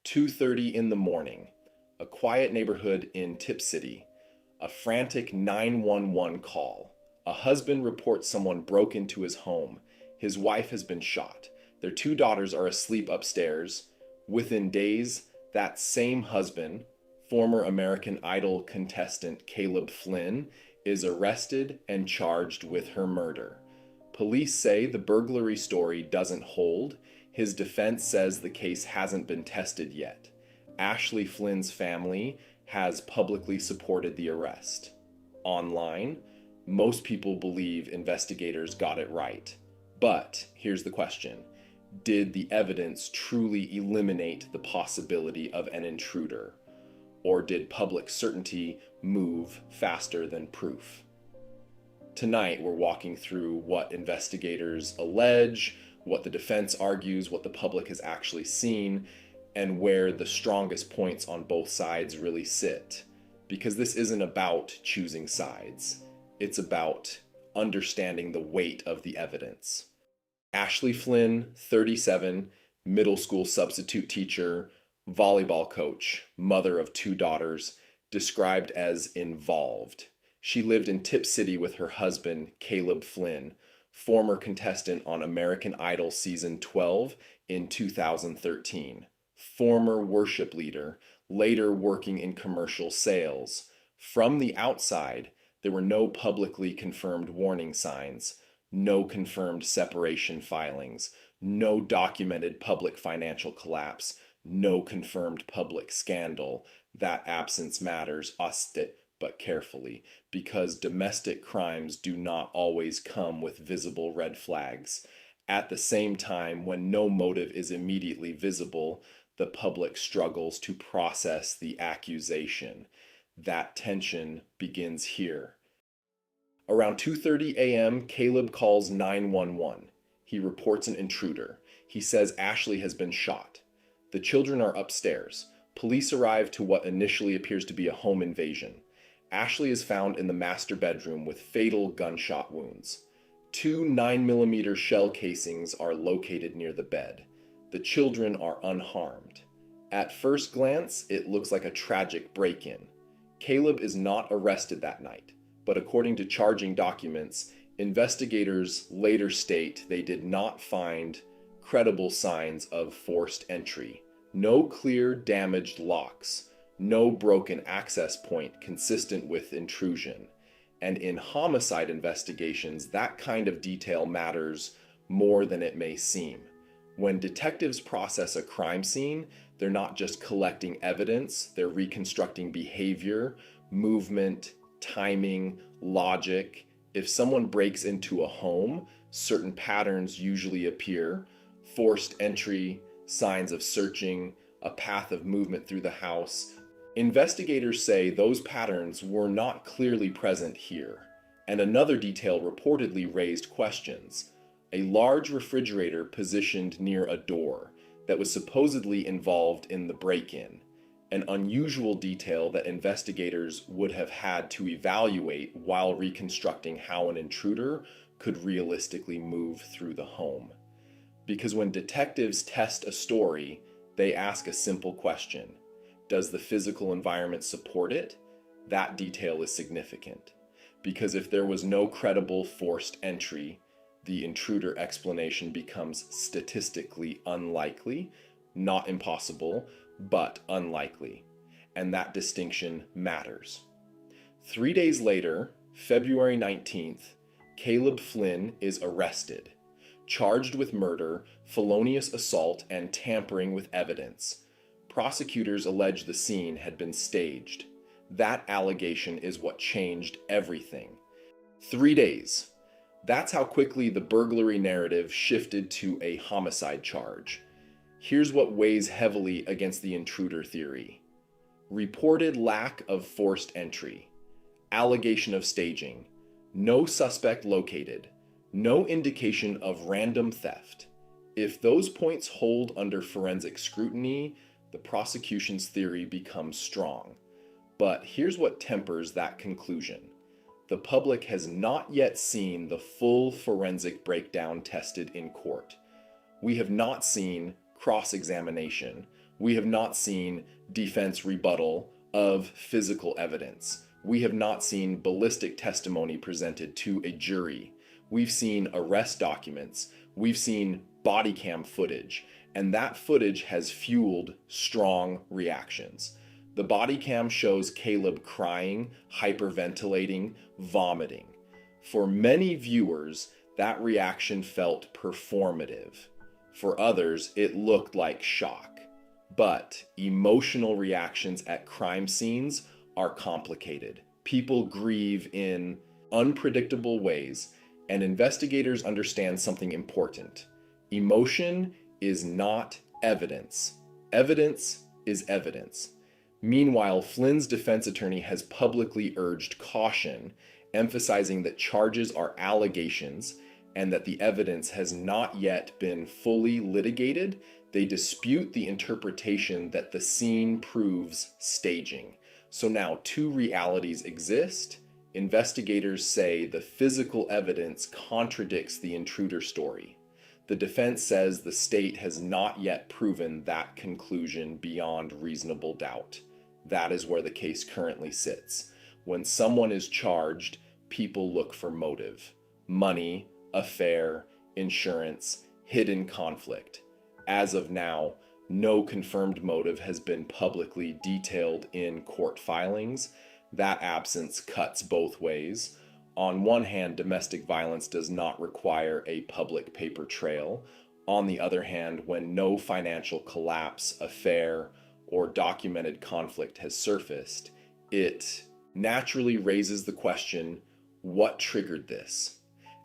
2:30 in the morning, a quiet neighborhood in Tipp City, a frantic 911 call. A husband reports someone broke into his home. His wife has been shot. Their two daughters are asleep upstairs. Within days, that same husband, former American Idol contestant Caleb Flynn, is arrested and charged with her murder. Police say the burglary story doesn't hold. His defense says the case hasn't been tested yet. Ashley Flynn's family has publicly supported the arrest. Online, most people believe investigators got it right. But here's the question. Did the evidence truly eliminate the possibility of an intruder? Or did public certainty move faster than proof? Tonight, we're walking through what investigators allege, what the defense argues, what the public has actually seen, and where the strongest points on both sides really sit. Because this isn't about choosing sides. It's about understanding the weight of the evidence. Ashley Flynn, 37, middle school substitute teacher, volleyball coach, mother of two daughters, described as involved. She lived in Tipp City with her husband, Caleb Flynn, former contestant on American Idol Season 12 in 2013, former worship leader, later working in commercial sales. From the outside, there were no publicly confirmed warning signs, no confirmed separation filings, no documented public financial collapse, no confirmed public scandal. That absence matters, but carefully, because domestic crimes do not always come with visible red flags. At the same time, when no motive is immediately visible, the public struggles to process the accusation. That tension begins here. Around 2:30 a.m., Caleb calls 911. He reports an intruder. He says Ashley has been shot. The children are upstairs. Police arrive to what initially appears to be a home invasion. Ashley is found in the master bedroom with fatal gunshot wounds. Two 9mm shell casings are located near the bed. The children are unharmed. At first glance, it looks like a tragic break-in. Caleb is not arrested that night, but according to charging documents, investigators later state they did not find credible signs of forced entry. No clear damaged locks. No broken access point consistent with intrusion. And in homicide investigations, that kind of detail matters more than it may seem. When detectives process a crime scene, they're not just collecting evidence, they're reconstructing behavior, movement, timing, logic. If someone breaks into a home, certain patterns usually appear: forced entry, signs of searching, a path of movement through the house. Investigators say those patterns were not clearly present here, and another detail reportedly raised questions: a large refrigerator positioned near a door that was supposedly involved in the break-in, an unusual detail that investigators would have had to evaluate while reconstructing how an intruder could realistically move through the home. Because when detectives test a story, they ask a simple question: does the physical environment support it? That detail is significant. Because if there was no credible forced entry, the intruder explanation becomes statistically unlikely, not impossible, but unlikely. And that distinction matters. 3 days later, February 19th, Caleb Flynn is arrested, charged with murder, felonious assault, and tampering with evidence. Prosecutors allege the scene had been staged. That allegation is what changed everything. 3 days. That's how quickly the burglary narrative shifted to a homicide charge. Here's what weighs heavily against the intruder theory: reported lack of forced entry, allegation of staging, no suspect located, no indication of random theft. If those points hold under forensic scrutiny, the prosecution's theory becomes strong. But here's what tempers that conclusion. The public has not yet seen the full forensic breakdown tested in court. We have not seen cross-examination, We have not seen defense rebuttal of physical evidence. We have not seen ballistic testimony presented to a jury. We've seen arrest documents. We've seen body cam footage. And that footage has fueled strong reactions. The body cam shows Caleb crying, hyperventilating, vomiting. For many viewers, that reaction felt performative. For others, it looked like shock. But emotional reactions at crime scenes are complicated. People grieve in unpredictable ways, and investigators understand something important. Emotion is not evidence. Evidence is evidence. Meanwhile, Flynn's defense attorney has publicly urged caution, emphasizing that charges are allegations and that the evidence has not yet been fully litigated. They dispute the interpretation that the scene proves staging. So now two realities exist. Investigators say the physical evidence contradicts the intruder story. The defense says the state has not yet proven that conclusion beyond reasonable doubt. That is where the case currently sits. When someone is charged, people look for motive. Money, affair, insurance, hidden conflict. As of now, no confirmed motive has been publicly detailed in court filings. That absence cuts both ways. On one hand, domestic violence does not require a public paper trail. On the other hand, when no financial collapse, affair, or documented conflict has surfaced, it naturally raises the question, what triggered this?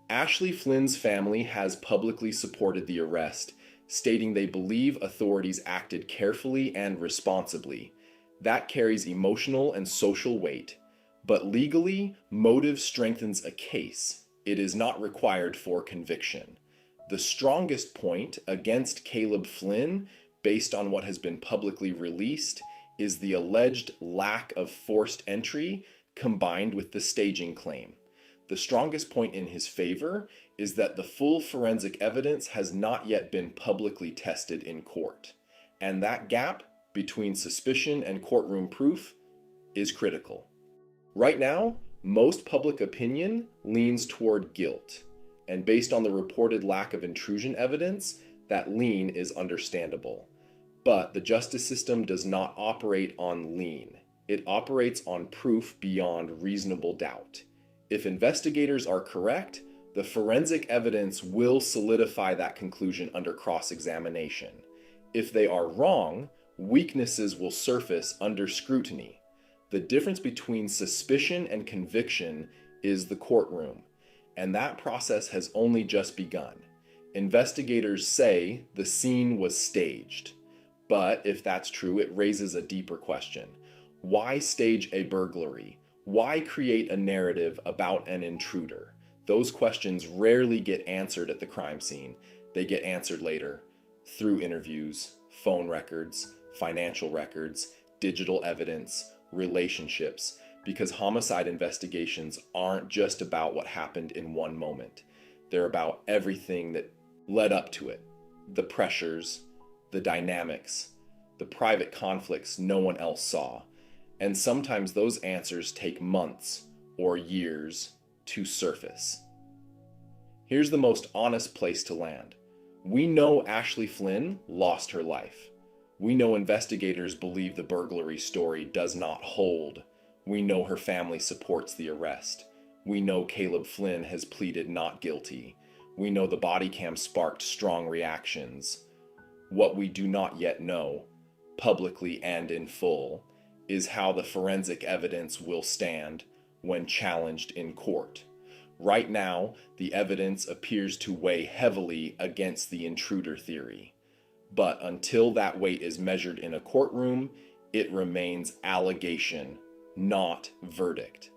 Ashley Flynn's family has publicly supported the arrest, stating they believe authorities acted carefully and responsibly. That carries emotional and social weight. But legally, motive strengthens a case. It is not required for conviction. The strongest point against Caleb Flynn, based on what has been publicly released, is the alleged lack of forced entry combined with the staging claim. The strongest point in his favor is that the full forensic evidence has not yet been publicly tested in court. And that gap between suspicion and courtroom proof is critical. Right now, most public opinion leans toward guilt, and based on the reported lack of intrusion evidence, that lean is understandable. But the justice system does not operate on lean. It operates on proof beyond reasonable doubt. If investigators are correct, the forensic evidence will solidify that conclusion under cross-examination. If they are wrong, weaknesses will surface under scrutiny. The difference between suspicion and conviction is the courtroom, and that process has only just begun. Investigators say the scene was staged, but if that's true, it raises a deeper question. Why stage a burglary? Why create a narrative about an intruder? Those questions rarely get answered at the crime scene. They get answered later through interviews, phone records, financial records, digital evidence, relationships, because homicide investigations aren't just about what happened in one moment. They're about everything that led up to it. The pressures, the dynamics, the private conflicts no one else saw. And sometimes those answers take months or years to surface. Here's the most honest place to land. We know Ashley Flynn lost her life. We know investigators believe the burglary story does not hold. We know her family supports the arrest. We know Caleb Flynn has pleaded not guilty. We know the body cam sparked strong reactions. What we do not yet know, publicly and in full, is how the forensic evidence will stand when challenged in court. Right now, the evidence appears to weigh heavily against the intruder theory. But until that weight is measured in a courtroom, it remains allegation, not verdict.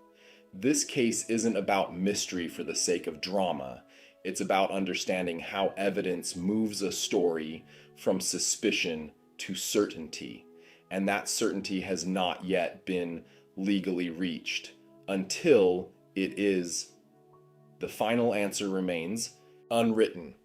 This case isn't about mystery for the sake of drama. It's about understanding how evidence moves a story from suspicion to certainty. And that certainty has not yet been legally reached until it is. The final answer remains unwritten.